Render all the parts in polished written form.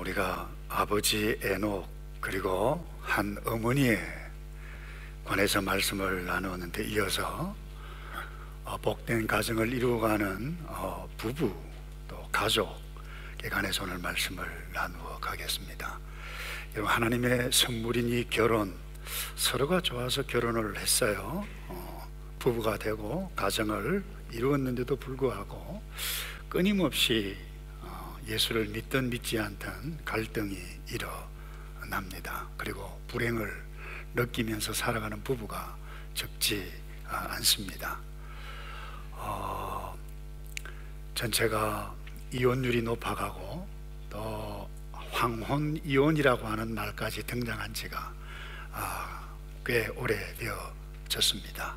우리가 아버지 에녹 그리고 한 어머니에 관해서 말씀을 나누었는데, 이어서 복된 가정을 이루어가는 부부 또 가족에 관해서 오늘 말씀을 나누어 가겠습니다. 여러분, 하나님의 선물인 이 결혼, 서로가 좋아서 결혼을 했어요. 부부가 되고 가정을 이루었는데도 불구하고 끊임없이 예수를 믿든 믿지 않든 갈등이 일어납니다. 그리고 불행을 느끼면서 살아가는 부부가 적지 않습니다. 전체가 이혼율이 높아가고 또 황혼 이혼이라고 하는 말까지 등장한 지가 꽤 오래되어졌습니다.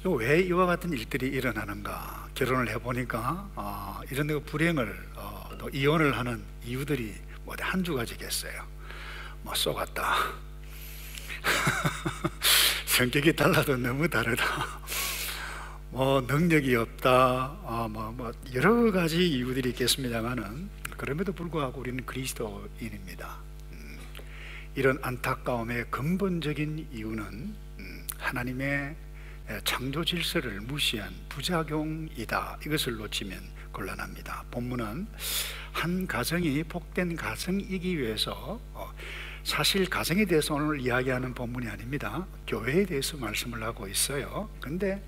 왜 이와 같은 일들이 일어나는가? 결혼을 해보니까 이런 불행을 또 이혼을 하는 이유들이 한두 가지겠어요. 쏘갔다, 성격이 달라도 너무 다르다, 능력이 없다, 여러 가지 이유들이 있겠습니다만은, 그럼에도 불구하고 우리는 그리스도인입니다. 이런 안타까움의 근본적인 이유는 하나님의 창조 질서를 무시한 부작용이다. 이것을 놓치면 곤란합니다. 본문은 한 가정이 복된 가정이기 위해서, 사실 가정에 대해서 오늘 이야기하는 본문이 아닙니다. 교회에 대해서 말씀을 하고 있어요. 그런데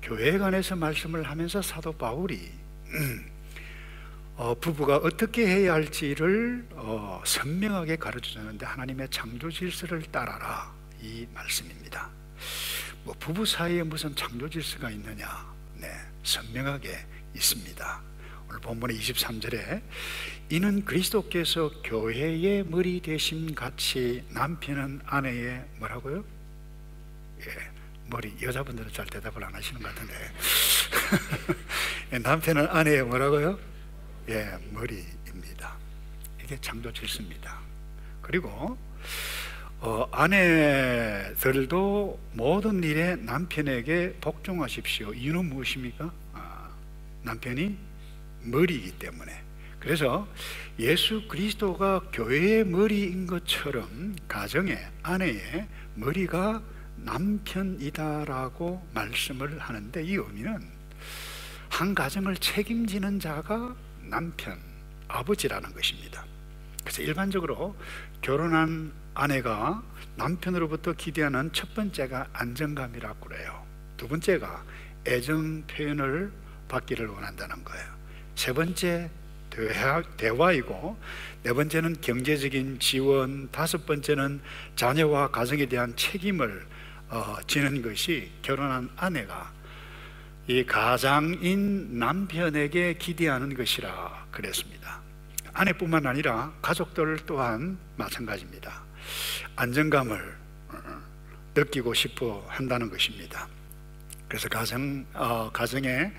교회에 관해서 말씀을 하면서 사도 바울이 부부가 어떻게 해야 할지를 선명하게 가르쳐주는데, 하나님의 창조 질서를 따라라, 이 말씀입니다. 부부 사이에 무슨 창조 질서가 있느냐? 선명하게 있습니다. 오늘 본문의 23절에 이는 그리스도께서 교회의 머리 되심 같이 남편은 아내의 뭐라고요? 머리. 여자분들은 잘 대답을 안 하시는 것 같은데 남편은 아내의 뭐라고요? 머리입니다. 이게 창조 질서입니다. 그리고 아내들도 모든 일에 남편에게 복종하십시오. 이유는 무엇입니까? 남편이 머리이기 때문에. 그래서 예수 그리스도가 교회의 머리인 것처럼 가정의 아내의 머리가 남편이다라고 말씀을 하는데, 이 의미는 한 가정을 책임지는 자가 남편, 아버지라는 것입니다. 그래서 일반적으로 결혼한 아내가 남편으로부터 기대하는 첫 번째가 안정감이라고 그래요. 두 번째가 애정 표현을 받기를 원한다는 거예요. 세 번째 대화이고, 네 번째는 경제적인 지원, 다섯 번째는 자녀와 가정에 대한 책임을 지는 것이 결혼한 아내가 이 가장인 남편에게 기대하는 것이라 그랬습니다. 아내뿐만 아니라 가족들 또한 마찬가지입니다. 안정감을 느끼고 싶어 한다는 것입니다. 그래서 가정의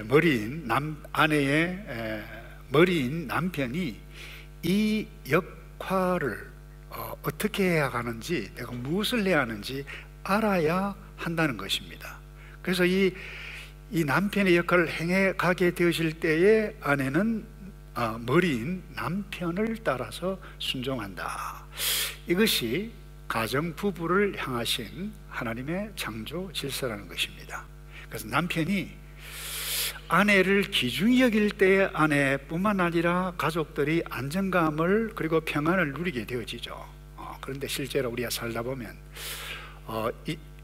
머리인 아내의 머리인 남편이 이 역할을 어떻게 해야 하는지, 내가 무엇을 해야 하는지 알아야 한다는 것입니다. 그래서 이 남편의 역할을 행해 가게 되실 때에 아내는 머리인 남편을 따라서 순종한다. 이것이 가정 부부를 향하신 하나님의 창조 질서라는 것입니다. 그래서 남편이 아내를 귀중히 여길 때에 아내뿐만 아니라 가족들이 안정감을 그리고 평안을 누리게 되어지죠. 그런데 실제로 우리가 살다 보면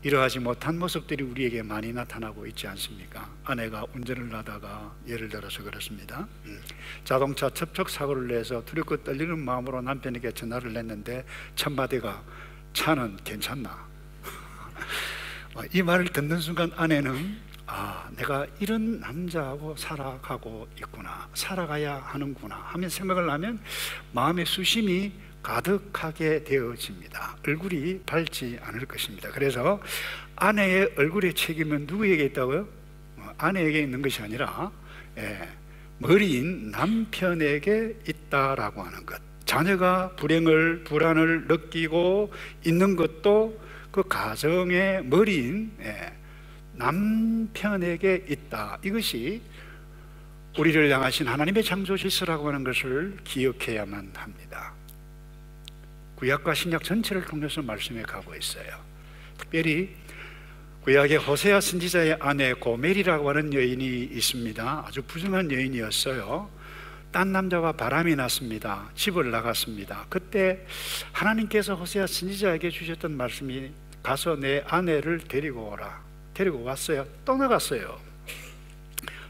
이러하지 못한 모습들이 우리에게 많이 나타나고 있지 않습니까? 아내가 운전을 하다가, 예를 들어서 그렇습니다, 자동차 접촉 사고를 내서 두렵고 떨리는 마음으로 남편에게 전화를 했는데 첫 마디가 차는 괜찮나? 이 말을 듣는 순간 아내는 내가 이런 남자하고 살아가고 있구나, 살아가야 하는구나 하면 생각을 하면 마음의 수심이 가득하게 되어집니다. 얼굴이 밝지 않을 것입니다. 그래서 아내의 얼굴의 책임은 누구에게 있다고요? 아내에게 있는 것이 아니라 머리인 남편에게 있다라고 하는 것. 자녀가 불안을 느끼고 있는 것도 그 가정의 머리인 남편에게 있다. 이것이 우리를 향하신 하나님의 창조 질서라고 하는 것을 기억해야만 합니다. 구약과 신약 전체를 통해서 말씀해 가고 있어요. 특별히 구약의 호세아 선지자의 아내 고멜이라고 하는 여인이 있습니다. 아주 부정한 여인이었어요. 딴 남자와 바람이 났습니다. 집을 나갔습니다. 그때 하나님께서 호세아 선지자에게 주셨던 말씀이 가서 내 아내를 데리고 오라. 데리고 왔어요. 또 나갔어요.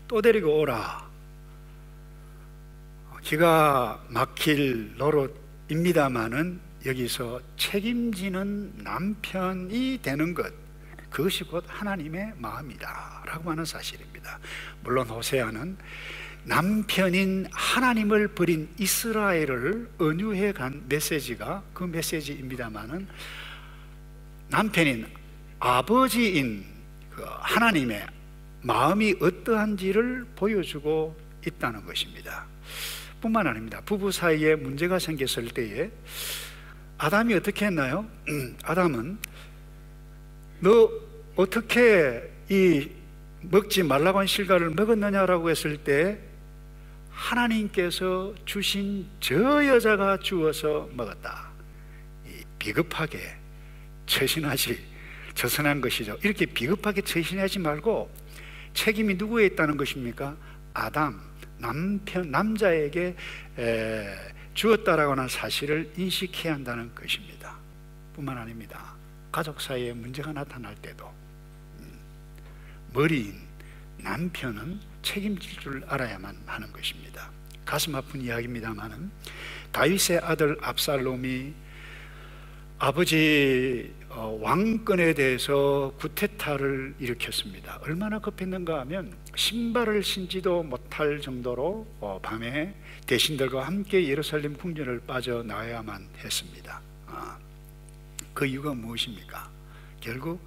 또 데리고 오라. 기가 막힐 노릇입니다마는 여기서 책임지는 남편이 되는 것, 그것이 곧 하나님의 마음이다 라고 하는 사실입니다. 물론 호세아는 남편인 하나님을 버린 이스라엘을 은유해 간 메시지가 그 메시지입니다마는 남편인 아버지인 그 하나님의 마음이 어떠한지를 보여주고 있다는 것입니다. 뿐만 아닙니다. 부부 사이에 문제가 생겼을 때에 아담이 어떻게 했나요? 아담은 너 어떻게 이 먹지 말라고 한 실과를 먹었느냐라고 했을 때 하나님께서 주신 저 여자가 주어서 먹었다. 비겁하게 처신한 것이죠. 이렇게 비겁하게 처신하지 말고 책임이 누구에 있다는 것입니까? 아담, 남자에게 주었다라고 하는 사실을 인식해야 한다는 것입니다. 뿐만 아닙니다. 가족 사이에 문제가 나타날 때도 머리인 남편은 책임질 줄 알아야만 하는 것입니다. 가슴 아픈 이야기입니다마는 다윗의 아들 압살롬이 아버지 왕권에 대해서 구테타를 일으켰습니다. 얼마나 급했는가 하면 신발을 신지도 못할 정도로 밤에 대신들과 함께 예루살렘 궁전을 빠져나와야만 했습니다. 그 이유가 무엇입니까? 결국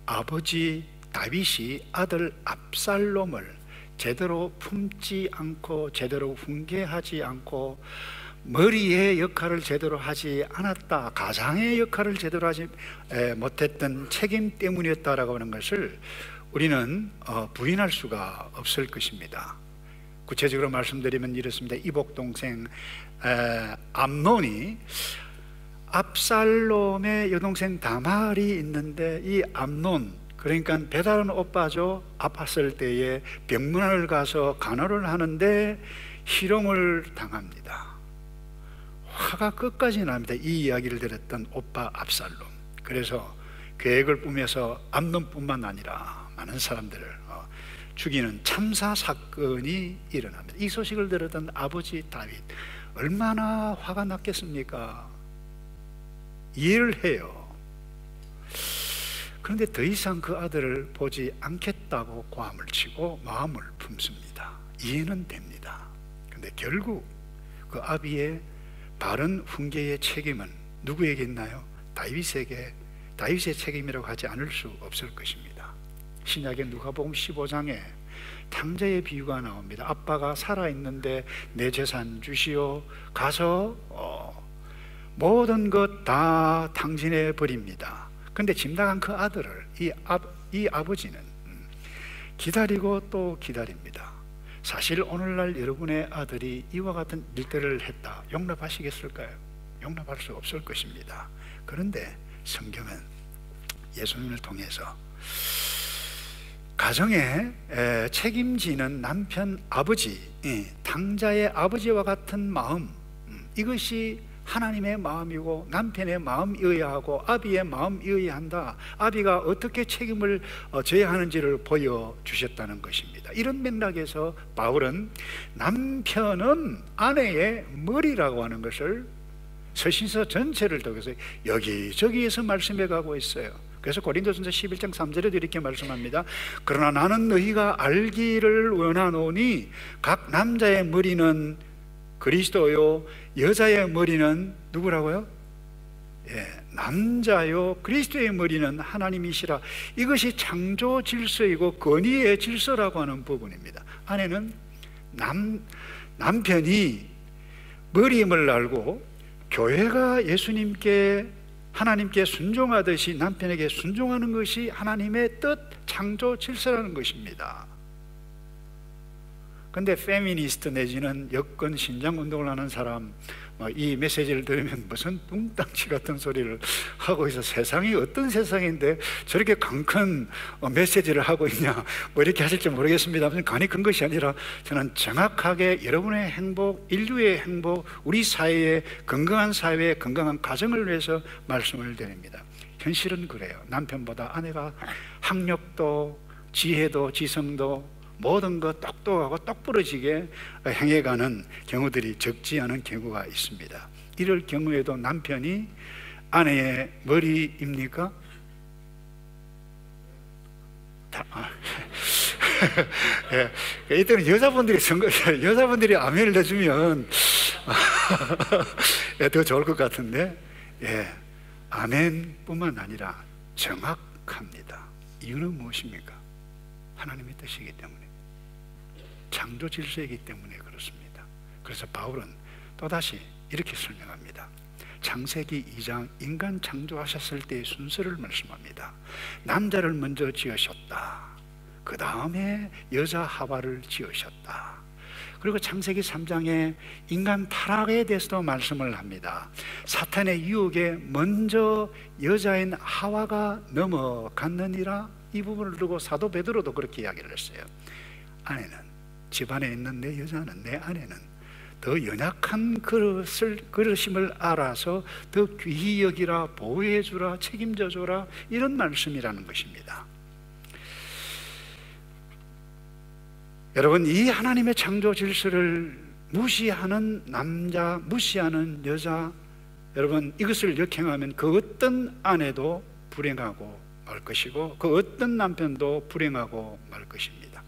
아버지 다윗이 아들 압살롬을 제대로 품지 않고 제대로 훈계하지 않고 머리의 역할을 제대로 하지 않았다, 가장의 역할을 제대로 하지 못했던 책임 때문이었다라고 하는 것을 우리는 부인할 수가 없을 것입니다. 구체적으로 말씀드리면 이렇습니다. 이복 동생 암논이 압살롬의 여동생 다말이 있는데 이 암논, 그러니까 배다른 오빠죠. 아팠을 때에 병문안을 가서 간호를 하는데 희롱을 당합니다. 화가 끝까지 납니다. 이 이야기를 들었던 오빠 압살롬. 그래서 계획을 꾸며서 암논뿐만 아니라 많은 사람들을 죽이는 참사 사건이 일어납니다. 이 소식을 들었던 아버지 다윗 얼마나 화가 났겠습니까? 이해를 해요. 그런데 더 이상 그 아들을 보지 않겠다고 고함을 치고 마음을 품습니다. 이해는 됩니다. 그런데 결국 그 아비의 바른 훈계의 책임은 누구에게 있나요? 다윗의 책임이라고 하지 않을 수 없을 것입니다. 신약의 누가복음 15장에 탕자의 비유가 나옵니다. 아빠가 살아있는데 내 재산 주시오. 가서 모든 것 다 탕진해 버립니다. 그런데 집 나간 그 아들을 이 아버지는 기다리고 또 기다립니다. 사실 오늘날 여러분의 아들이 이와 같은 일들을 했다, 용납하시겠을까요? 용납할 수 없을 것입니다. 그런데 성경은 예수님을 통해서 가정에 책임지는 남편, 아버지, 탕자의 아버지와 같은 마음, 이것이 하나님의 마음이고 남편의 마음이어야 하고 아비의 마음이어야 한다. 아비가 어떻게 책임을 져야 하는지를 보여주셨다는 것입니다. 이런 맥락에서 바울은 남편은 아내의 머리라고 하는 것을 서신서 전체를 통해서 여기저기에서 말씀해 가고 있어요. 그래서 고린도전서 11장 3절에도 이렇게 말씀합니다. 그러나 나는 너희가 알기를 원하노니 각 남자의 머리는 그리스도요 여자의 머리는 누구라고요? 남자요 그리스도의 머리는 하나님이시라. 이것이 창조 질서이고 권위의 질서라고 하는 부분입니다. 아내는 남편이 머리임을 알고 교회가 예수님께 하나님께 순종하듯이 남편에게 순종하는 것이 하나님의 뜻, 창조 질서라는 것입니다. 근데 페미니스트 내지는 여권 신장 운동을 하는 사람 이 메시지를 들으면 무슨 뚱땅치 같은 소리를 하고 있어, 세상이 어떤 세상인데 저렇게 큰 메시지를 하고 있냐 뭐 이렇게 하실지 모르겠습니다. 간이 큰 것이 아니라 저는 정확하게 여러분의 행복, 인류의 행복, 우리 사회의 건강한 사회, 건강한 가정을 위해서 말씀을 드립니다. 현실은 그래요. 남편보다 아내가 학력도 지혜도 지성도 모든 것 똑똑하고 똑부러지게 행해가는 경우들이 적지 않은 경우가 있습니다. 이럴 경우에도 남편이 아내의 머리입니까? 예, 이때는 여자분들이 아멘을 해주면 더 좋을 것 같은데, 예, 아멘뿐만 아니라 정확합니다. 이유는 무엇입니까? 하나님의 뜻이기 때문에, 창조 질서이기 때문에 그렇습니다. 그래서 바울은 또다시 이렇게 설명합니다. 창세기 2장 인간 창조하셨을 때의 순서를 말씀합니다. 남자를 먼저 지으셨다. 그 다음에 여자 하와를 지으셨다. 그리고 창세기 3장에 인간 타락에 대해서도 말씀을 합니다. 사탄의 유혹에 먼저 여자인 하와가 넘어갔느니라. 이 부분을 두고 사도 베드로도 그렇게 이야기를 했어요. 아내는, 집안에 있는 내 여자는, 내 아내는 더 연약한 그릇임을 알아서 더 귀히 여기라, 보호해 주라, 책임져 주라, 이런 말씀이라는 것입니다. 여러분, 이 하나님의 창조 질서를 무시하는 남자, 무시하는 여자, 여러분, 이것을 역행하면 그 어떤 아내도 불행하고 말 것이고 그 어떤 남편도 불행하고 말 것입니다.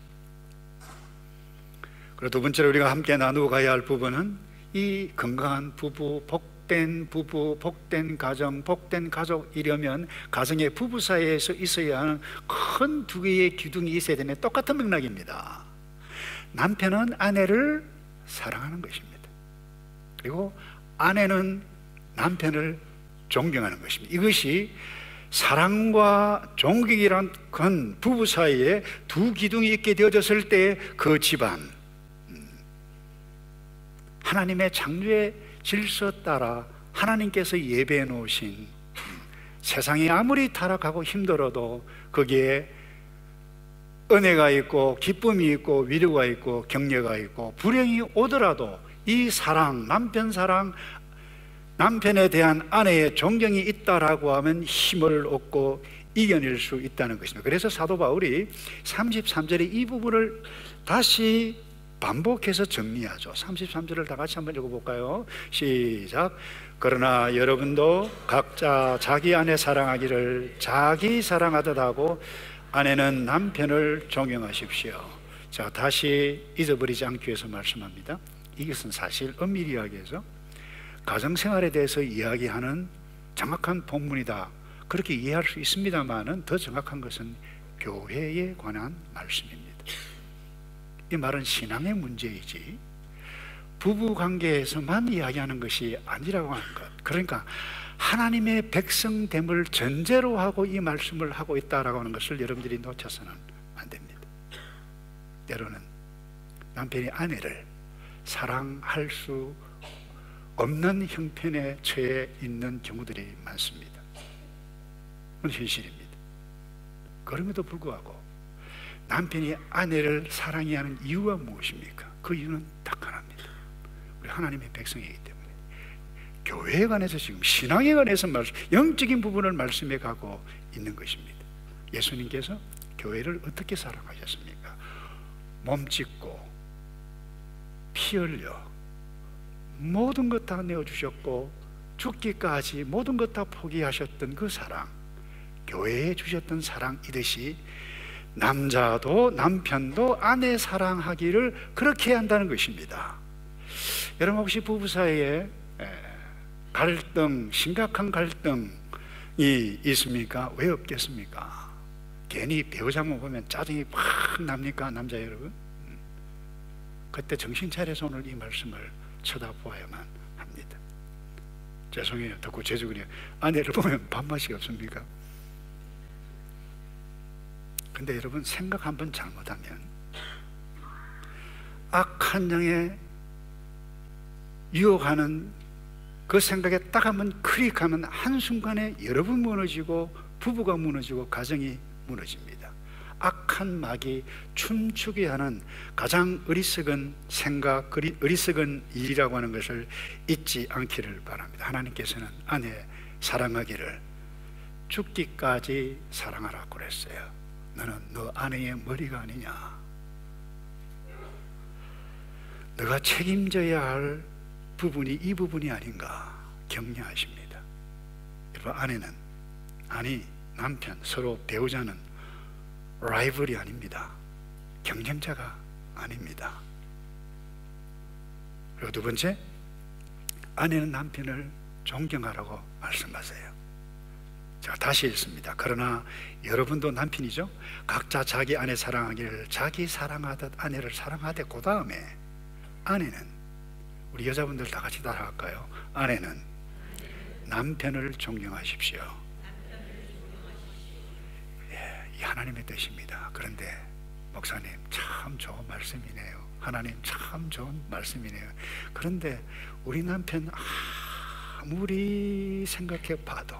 그리고 두 번째로 우리가 함께 나누어 가야 할 부분은 이 건강한 부부, 복된 가정, 복된 가족이려면 가정의 부부 사이에서 있어야 하는 큰 두 개의 기둥이 있어야 되는 똑같은 맥락입니다. 남편은 아내를 사랑하는 것입니다. 그리고 아내는 남편을 존경하는 것입니다. 이것이 사랑과 존경이란 건 부부 사이에 두 기둥이 있게 되어졌을 때 그 집안, 하나님의 창조의 질서 따라 하나님께서 예배해 놓으신, 세상이 아무리 타락하고 힘들어도 거기에 은혜가 있고 기쁨이 있고 위로가 있고 격려가 있고, 불행이 오더라도 이 사랑, 남편 사랑, 남편에 대한 아내의 존경이 있다라고 하면 힘을 얻고 이겨낼 수 있다는 것입니다. 그래서 사도 바울이 33절에 이 부분을 다시 반복해서 정리하죠. 33절을 다 같이 한번 읽어볼까요? 시작. 그러나 여러분도 각자 자기 아내 사랑하기를 자기 사랑하듯 하고 아내는 남편을 존경하십시오. 자, 다시 잊어버리지 않기 위해서 말씀합니다. 이것은 사실 엄밀히 이야기해서 가정생활에 대해서 이야기하는 정확한 본문이다, 그렇게 이해할 수 있습니다만은 더 정확한 것은 교회에 관한 말씀입니다. 이 말은 신앙의 문제이지 부부관계에서만 이야기하는 것이 아니라고 하는 것. 그러니까 하나님의 백성됨을 전제로 하고 이 말씀을 하고 있다라고 하는 것을 여러분들이 놓쳐서는 안 됩니다. 때로는 남편이 아내를 사랑할 수 없는 형편에 처해 있는 경우들이 많습니다. 그건 현실입니다. 그럼에도 불구하고 남편이 아내를 사랑해야 하는 이유가 무엇입니까? 그 이유는 딱 하나입니다. 우리 하나님의 백성이기 때문에 교회에 관해서 지금 신앙에 관해서 영적인 부분을 말씀해 가고 있는 것입니다. 예수님께서 교회를 어떻게 사랑하셨습니까? 몸짓고 피 흘려 모든 것 다 내어주셨고 죽기까지 모든 것 다 포기하셨던 그 사랑, 교회에 주셨던 사랑이듯이 남자도 남편도 아내 사랑하기를 그렇게 해야 한다는 것입니다. 여러분, 혹시 부부 사이에 갈등, 심각한 갈등이 있습니까? 왜 없겠습니까? 괜히 배우자만 보면 짜증이 팍 납니까? 남자 여러분, 그때 정신 차려서 오늘 이 말씀을 쳐다보아야만 합니다. 죄송해요, 더 구체적으로 아내를 보면 밥맛이 없습니까? 근데 여러분, 생각 한번 잘못하면 악한 영에 유혹하는 그 생각에 딱 한번 클릭하면 한순간에 여러분 무너지고 부부가 무너지고 가정이 무너집니다. 악한 마귀 춤추게 하는 가장 어리석은 생각, 어리석은 일이라고 하는 것을 잊지 않기를 바랍니다. 하나님께서는 아내 사랑하기를 죽기까지 사랑하라고 그랬어요. 너는 너 아내의 머리가 아니냐, 너가 책임져야 할 부분이 이 부분이 아닌가 격려하십니다. 여러분, 남편, 서로 배우자는 라이벌이 아닙니다. 경쟁자가 아닙니다. 그리고 두 번째, 아내는 남편을 존경하라고 말씀하세요. 제가 다시 읽습니다. 그러나 여러분도 남편이죠. 각자 자기 아내 사랑하기를 자기 사랑하듯 아내를 사랑하되, 그 다음에 아내는, 우리 여자분들 다 같이 따라할까요? 아내는 남편을 존경하십시오. 예, 이 하나님의 뜻입니다. 그런데 목사님, 참 좋은 말씀이네요. 하나님, 참 좋은 말씀이네요. 그런데 우리 남편 아무리 생각해 봐도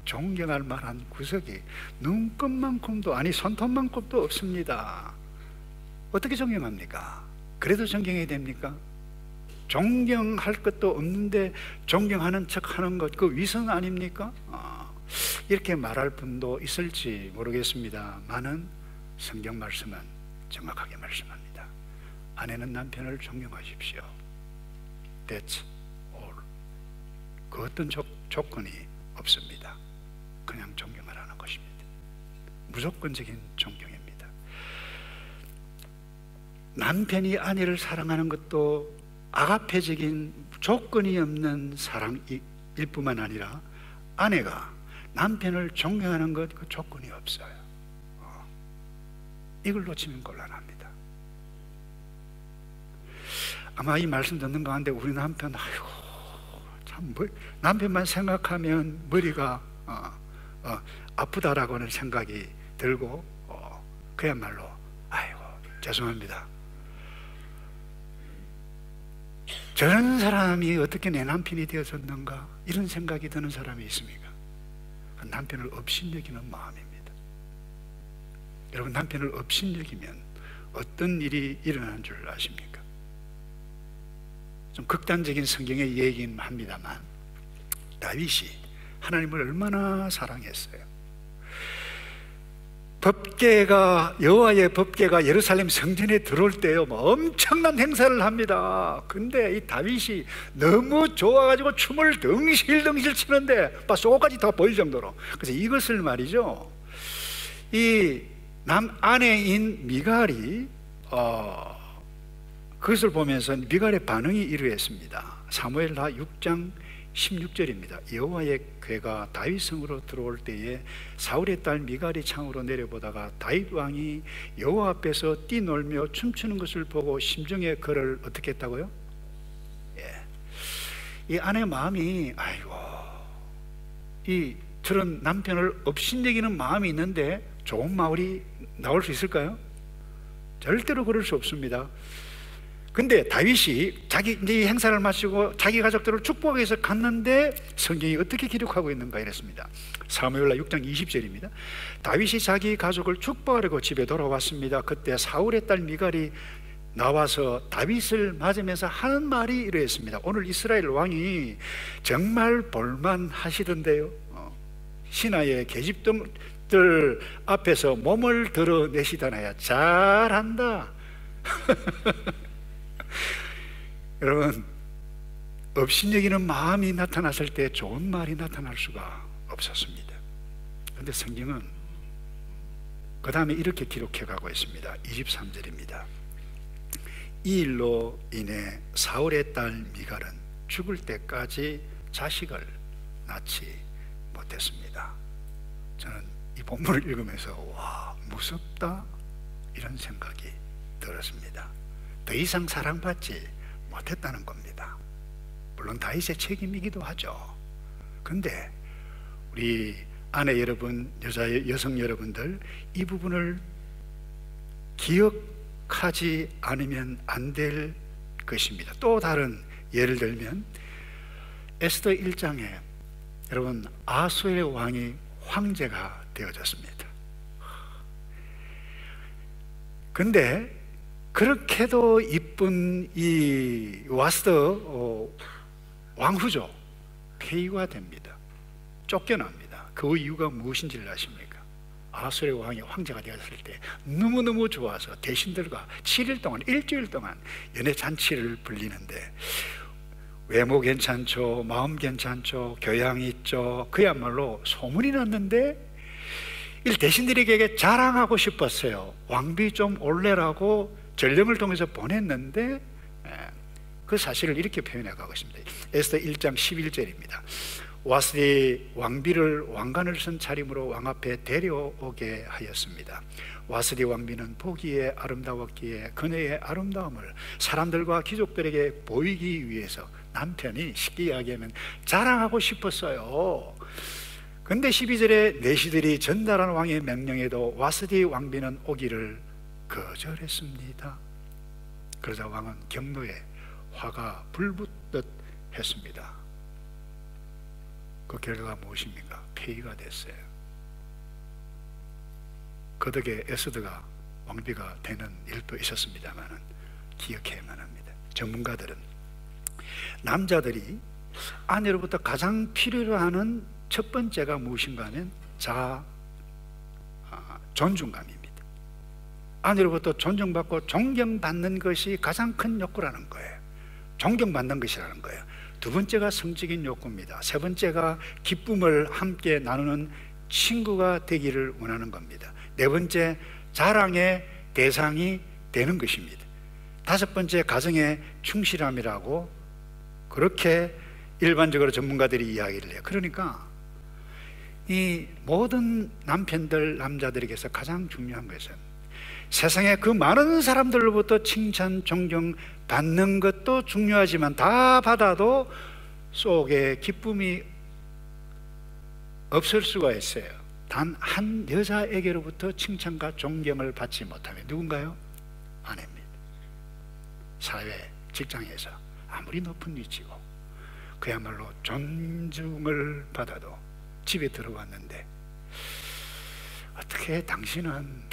존경할 만한 구석이 눈곱만큼도, 아니 손톱만큼도 없습니다. 어떻게 존경합니까? 그래도 존경해야 됩니까? 존경할 것도 없는데 존경하는 척 하는 것, 그 위선 아닙니까? 이렇게 말할 분도 있을지 모르겠습니다만은 성경 말씀은 정확하게 말씀합니다. 아내는 남편을 존경하십시오. That's all. 그 어떤 조건이 없습니다. 그냥 존경하라는 것입니다. 무조건적인 존경입니다. 남편이 아내를 사랑하는 것도 아가페적인 조건이 없는 사랑일 뿐만 아니라, 아내가 남편을 존경하는 것, 그 조건이 없어요. 이걸 놓치면 곤란합니다. 아마 이 말씀 듣는 가운데 우리 남편, 아이고 참 남편만 생각하면 머리가 아프다라고 하는 생각이 들고, 그야말로 아이고 죄송합니다, 저런 사람이 어떻게 내 남편이 되어졌는가, 이런 생각이 드는 사람이 있습니까? 남편을 업신여기는 마음입니다. 여러분, 남편을 업신여기면 어떤 일이 일어나는 줄 아십니까? 좀 극단적인 성경의 얘기긴 합니다만, 다윗이 하나님을 얼마나 사랑했어요. 여호와의 법궤가 예루살렘 성전에 들어올 때요, 엄청난 행사를 합니다. 근데 이 다윗이 너무 좋아가지고 춤을 덩실덩실 치는데 속까지 다 보일 정도로. 그래서 이것을 말이죠, 이 아내인 미갈이 그것을 보면서 미갈의 반응이 이러했습니다. 사무엘하 6장 16절입니다. 여호와의 궤가 다윗성으로 들어올 때에 사울의 딸 미갈이 창으로 내려보다가 다윗 왕이 여호와 앞에서 뛰놀며 춤추는 것을 보고 심중에 그를 어떻게 했다고요? 예. 이 아내 마음이, 아이고, 저런 남편을 업신여기는 마음이 있는데 좋은 마을이 나올 수 있을까요? 절대로 그럴 수 없습니다. 근데 다윗이 자기 이제 행사를 마치고 자기 가족들을 축복하기 위해서 갔는데 성경이 어떻게 기록하고 있는가 이랬습니다. 사무엘하 6장 20절입니다. 다윗이 자기 가족을 축복하려고 집에 돌아왔습니다. 그때 사울의 딸 미갈이 나와서 다윗을 맞으면서 하는 말이 이러했습니다. 오늘 이스라엘 왕이 정말 볼만하시던데요. 신하의 계집들 앞에서 몸을 드러내시다나야. 잘한다. 여러분, 업신여기는 마음이 나타났을 때 좋은 말이 나타날 수가 없었습니다. 그런데 성경은 그 다음에 이렇게 기록해 가고 있습니다. 23절입니다. 이 일로 인해 사울의 딸 미갈은 죽을 때까지 자식을 낳지 못했습니다. 저는 이 본문을 읽으면서 와, 무섭다, 이런 생각이 들었습니다. 더 이상 사랑받지 못했다는 겁니다. 물론 다윗의 책임이기도 하죠. 근데 우리 아내 여러분, 여성 여러분들, 이 부분을 하지 않으면 안 될 것입니다. 또 다른 예를 들면 에스더 1장에 여러분 아수의 왕이 황제가 되어졌습니다. 근데 그렇게도 이쁜 이 와스더 왕후죠, 폐위가 됩니다. 쫓겨납니다. 그 이유가 무엇인지를 아십니까? 아수르의 왕이 황제가 되었을 때 너무너무 좋아서 대신들과 7일 동안, 일주일 동안 연애 잔치를 벌리는데 외모 괜찮죠, 마음 괜찮죠, 교양 있죠, 그야말로 소문이 났는데 이 대신들에게 자랑하고 싶었어요. 왕비 좀 올래라고 전령을 통해서 보냈는데 그 사실을 이렇게 표현해 가고 있습니다. 에스더 1장 11절입니다. 와스디 왕비를 왕관을 쓴 차림으로 왕 앞에 데려오게 하였습니다. 와스디 왕비는 보기에 아름다웠기에 그녀의 아름다움을 사람들과 귀족들에게 보이기 위해서 남편이 쉽게 이야기하면 자랑하고 싶었어요. 근데 12절에 내시들이 전달한 왕의 명령에도 와스디 왕비는 오기를 거절했습니다. 그러자 왕은 경로에 화가 불붙듯 했습니다. 그 결과가 무엇입니까? 폐위가 됐어요. 그 덕에 에스더가 왕비가 되는 일도 있었습니다만 기억해야만 합니다. 전문가들은 남자들이 아내로부터 가장 필요로 하는 첫 번째가 무엇인가 하면 존중감입니다. 아내로부터 존중받고 존경받는 것이 가장 큰 욕구라는 거예요. 존경받는 것이라는 거예요. 두 번째가 성적인 욕구입니다. 세 번째가 기쁨을 함께 나누는 친구가 되기를 원하는 겁니다. 네 번째, 자랑의 대상이 되는 것입니다. 다섯 번째, 가정의 충실함이라고 그렇게 일반적으로 전문가들이 이야기를 해요. 그러니까 이 모든 남편들, 남자들에게서 가장 중요한 것은 세상에 그 많은 사람들로부터 칭찬, 존경 받는 것도 중요하지만 다 받아도 속에 기쁨이 없을 수가 있어요. 단 한 여자에게로부터 칭찬과 존경을 받지 못하면 누군가요? 아내입니다. 사회, 직장에서 아무리 높은 위치고 그야말로 존중을 받아도 집에 들어왔는데 어떻게 당신은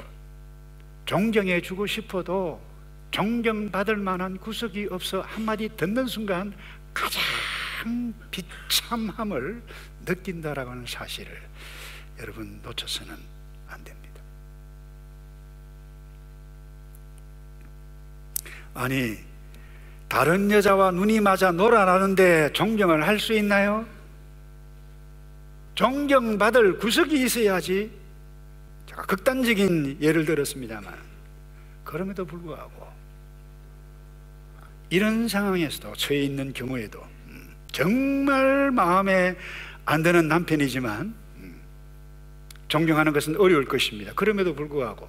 존경해 주고 싶어도 존경받을 만한 구석이 없어 한마디 듣는 순간 가장 비참함을 느낀다라고 하는 사실을 여러분 놓쳐서는 안 됩니다. 아니, 다른 여자와 눈이 맞아 놀아나는데 존경을 할 수 있나요? 존경받을 구석이 있어야지. 제가 극단적인 예를 들었습니다만 그럼에도 불구하고 이런 상황에서도 처해 있는 경우에도 정말 마음에 안 드는 남편이지만 존경하는 것은 어려울 것입니다. 그럼에도 불구하고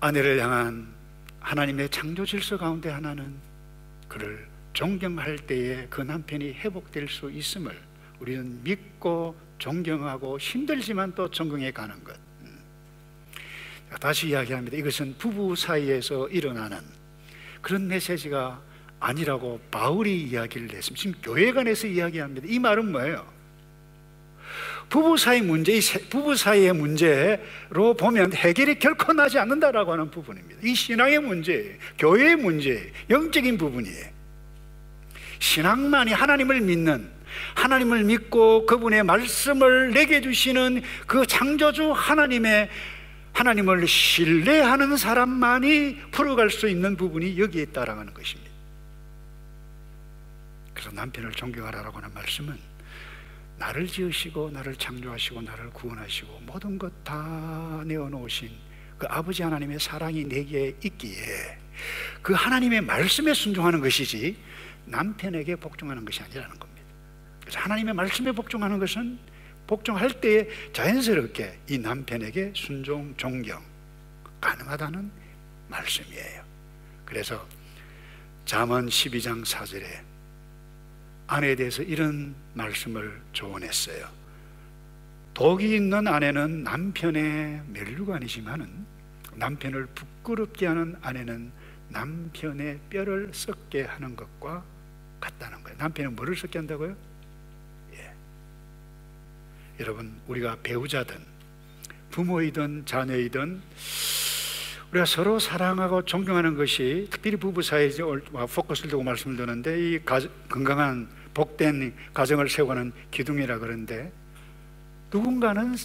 아내를 향한 하나님의 창조 질서 가운데 하나는 그를 존경할 때에 그 남편이 회복될 수 있음을 우리는 믿고 존경하고 힘들지만 또 존경해 가는 것. 다시 이야기합니다. 이것은 부부 사이에서 일어나는 그런 메시지가 아니라고 바울이 이야기를 했습니다. 지금 교회 간에서 이야기합니다. 이 말은 뭐예요? 부부 사이 문제, 부부 사이의 문제로 보면 해결이 결코 나지 않는다라고 하는 부분입니다. 이 신앙의 문제, 교회의 문제, 영적인 부분이에요. 신앙만이 하나님을 믿는, 하나님을 믿고 그분의 말씀을 내게 주시는 그 창조주 하나님을 신뢰하는 사람만이 풀어갈 수 있는 부분이 여기에 있다라고 하는 것입니다. 그래서 남편을 존경하라고 하는 말씀은 나를 지으시고 나를 창조하시고 나를 구원하시고 모든 것 다 내어놓으신 그 아버지 하나님의 사랑이 내게 있기에 그 하나님의 말씀에 순종하는 것이지 남편에게 복종하는 것이 아니라는 겁니다. 그래서 하나님의 말씀에 복종하는 것은 복종할 때에 자연스럽게 이 남편에게 순종, 존경 가능하다는 말씀이에요. 그래서 잠언 12장 4절에 아내에 대해서 이런 말씀을 조언했어요. 독이 있는 아내는 남편의 면류관이지만은 남편을 부끄럽게 하는 아내는 남편의 뼈를 썩게 하는 것과 같다는 거예요. 남편은 뭐를 썩게 한다고요? 예. 여러분, 우리가 배우자든 부모이든 자녀이든 우리가 서로 사랑하고 존경하는 것이, 특별히 부부 사이에 포커스를 두고 말씀을 드리는데, 이 건강한 복된 가정을 세우는 기둥이라 그러는데, 누군가는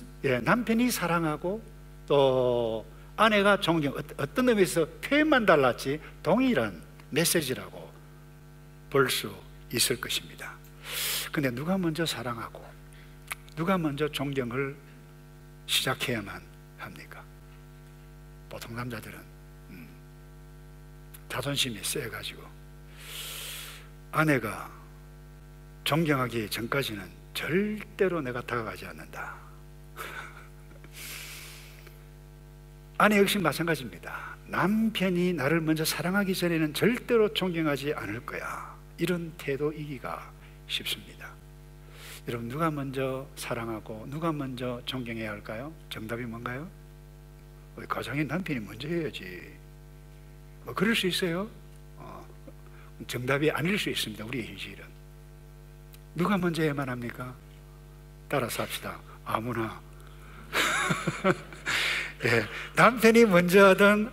남편이 사랑하고 또 아내가 존경, 어떤 의미에서 표현만 달랐지 동일한 메시지라고 볼 수 있을 것입니다. 근데 누가 먼저 사랑하고 누가 먼저 존경을 시작해야만 합니까? 보통 남자들은 자존심이 세가지고 아내가 존경하기 전까지는 절대로 내가 다가가지 않는다. 아내 역시 마찬가지입니다. 남편이 나를 먼저 사랑하기 전에는 절대로 존경하지 않을 거야. 이런 태도이기가 쉽습니다. 여러분, 누가 먼저 사랑하고 누가 먼저 존경해야 할까요? 정답이 뭔가요? 우리 가정에 남편이 먼저 해야지. 뭐 그럴 수 있어요? 정답이 아닐 수 있습니다. 우리의 현실은. 누가 먼저 해야만 합니까? 따라서 합시다. 아무나. 예, 남편이 먼저 하든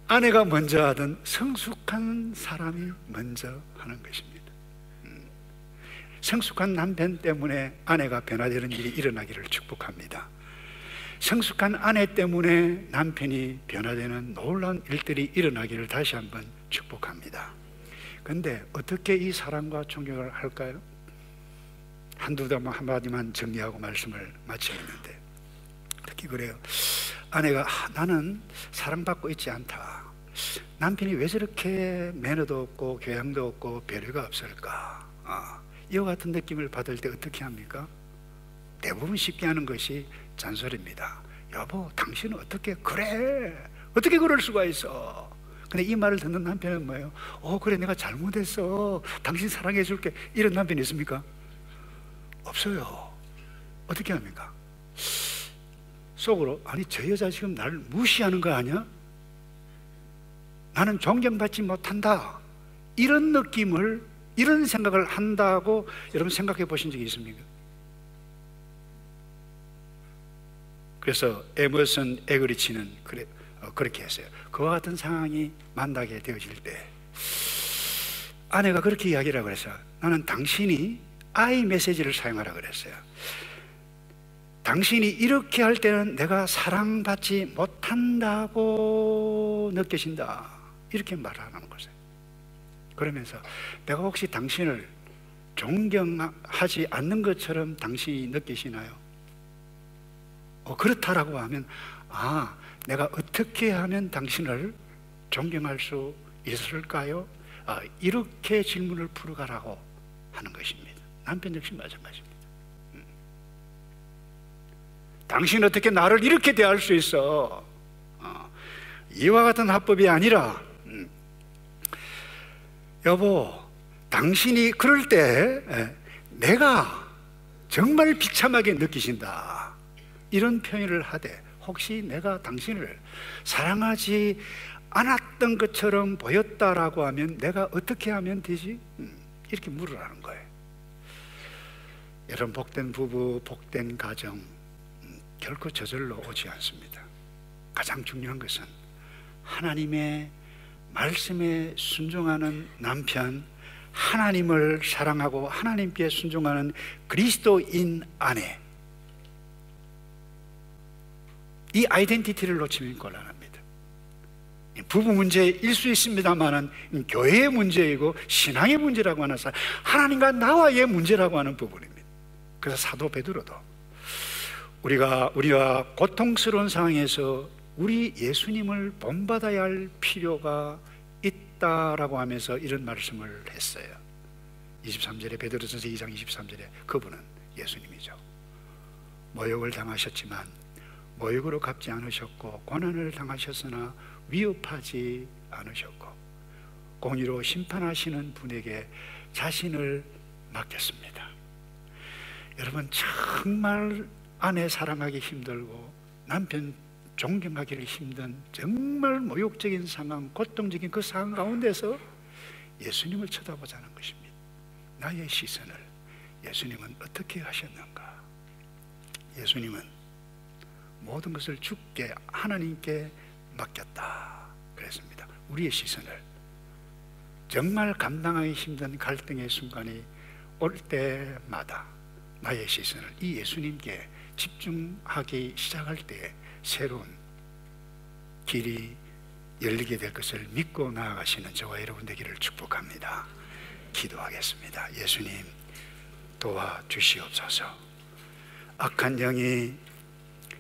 아내가 먼저 하든 성숙한 사람이 먼저 하는 것입니다. 성숙한 남편 때문에 아내가 변화되는 일이 일어나기를 축복합니다. 성숙한 아내 때문에 남편이 변화되는 놀라운 일들이 일어나기를 다시 한번 축복합니다. 그런데 어떻게 이 사랑과 존경을 할까요? 한마디만 정리하고 말씀을 마치겠는데, 특히 그래요. 아내가 나는 사랑받고 있지 않다. 남편이 왜 저렇게 매너도 없고 교양도 없고 배려가 없을까? 이와 같은 느낌을 받을 때 어떻게 합니까? 대부분 쉽게 하는 것이 잔소리입니다. 여보, 당신은 어떻게 그래? 어떻게 그럴 수가 있어? 근데 이 말을 듣는 남편은 뭐예요? 그래, 내가 잘못했어. 당신 사랑해 줄게. 이런 남편이 있습니까? 없어요. 어떻게 합니까? 속으로, 아니 저 여자 지금 나를 무시하는 거 아니야? 나는 존경받지 못한다. 이런 느낌을, 이런 생각을 한다고 여러분 생각해 보신 적이 있습니까? 그래서 에머슨 에그리치는 그렇게 했어요. 그와 같은 상황이 만나게 되어질 때 아내가 그렇게 이야기를 하고 그랬어요. 나는 당신이 I 메시지를 사용하라 그랬어요. 당신이 이렇게 할 때는 내가 사랑받지 못한다고 느껴진다. 이렇게 말하는 거죠. 그러면서 내가 혹시 당신을 존경하지 않는 것처럼 당신이 느끼시나요? 그렇다라고 하면, 내가 어떻게 하면 당신을 존경할 수 있을까요? 이렇게 질문을 풀어가라고 하는 것입니다. 남편 역시 마찬가지입니다. 당신 어떻게 나를 이렇게 대할 수 있어? 이와 같은 화법이 아니라, 여보, 당신이 그럴 때 내가 정말 비참하게 느끼신다. 이런 표현을 하되, 혹시 내가 당신을 사랑하지 않았던 것처럼 보였다라고 하면 내가 어떻게 하면 되지? 이렇게 물으라는 거예요. 여러분, 복된 부부, 복된 가정 결코 저절로 오지 않습니다. 가장 중요한 것은 하나님의 말씀에 순종하는 남편, 하나님을 사랑하고 하나님께 순종하는 그리스도인 아내, 이 아이덴티티를 놓치면 곤란합니다. 부부 문제일 수 있습니다만은 교회의 문제이고 신앙의 문제라고 하는 사람, 하나님과 나와의 문제라고 하는 부분입니다. 그래서 사도 베드로도 우리가 고통스러운 상황에서 우리 예수님을 본받아야 할 필요가 있다라고 하면서 이런 말씀을 했어요. 23절에, 베드로전서 2장 23절에 그분은 예수님이죠. 모욕을 당하셨지만 모욕으로 갚지 않으셨고, 고난을 당하셨으나 위협하지 않으셨고, 공의로 심판하시는 분에게 자신을 맡겼습니다. 여러분, 정말 아내 사랑하기 힘들고 남편 존경하기를 힘든 정말 모욕적인 상황, 고통적인 그 상황 가운데서 예수님을 쳐다보자는 것입니다. 나의 시선을 예수님은 어떻게 하셨는가? 예수님은 모든 것을 주께 하나님께 맡겼다 그랬습니다. 우리의 시선을 정말 감당하기 힘든 갈등의 순간이 올 때마다 나의 시선을 이 예수님께 집중하기 시작할 때 새로운 길이 열리게 될 것을 믿고 나아가시는 저와 여러분 되기를 축복합니다. 기도하겠습니다. 예수님 도와주시옵소서. 악한 영이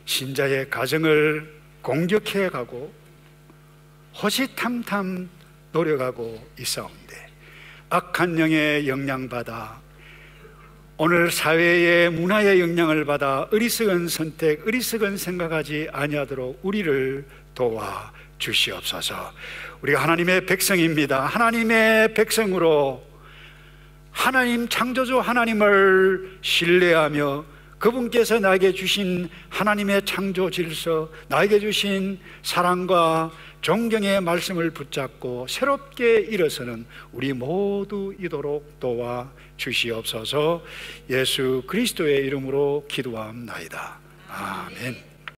신자의 가정을 공격해가고 호시탐탐 노력하고 있사온데 악한 영의 영향받아 오늘 사회의 문화의 영향을 받아 어리석은 선택, 어리석은 생각하지 아니하도록 우리를 도와 주시옵소서. 우리가 하나님의 백성입니다. 하나님의 백성으로 하나님 창조주 하나님을 신뢰하며 그분께서 나에게 주신 하나님의 창조 질서, 나에게 주신 사랑과 존경의 말씀을 붙잡고 새롭게 일어서는 우리 모두 이도록 도와 주시옵소서. 예수 그리스도의 이름으로 기도합나이다. 아멘.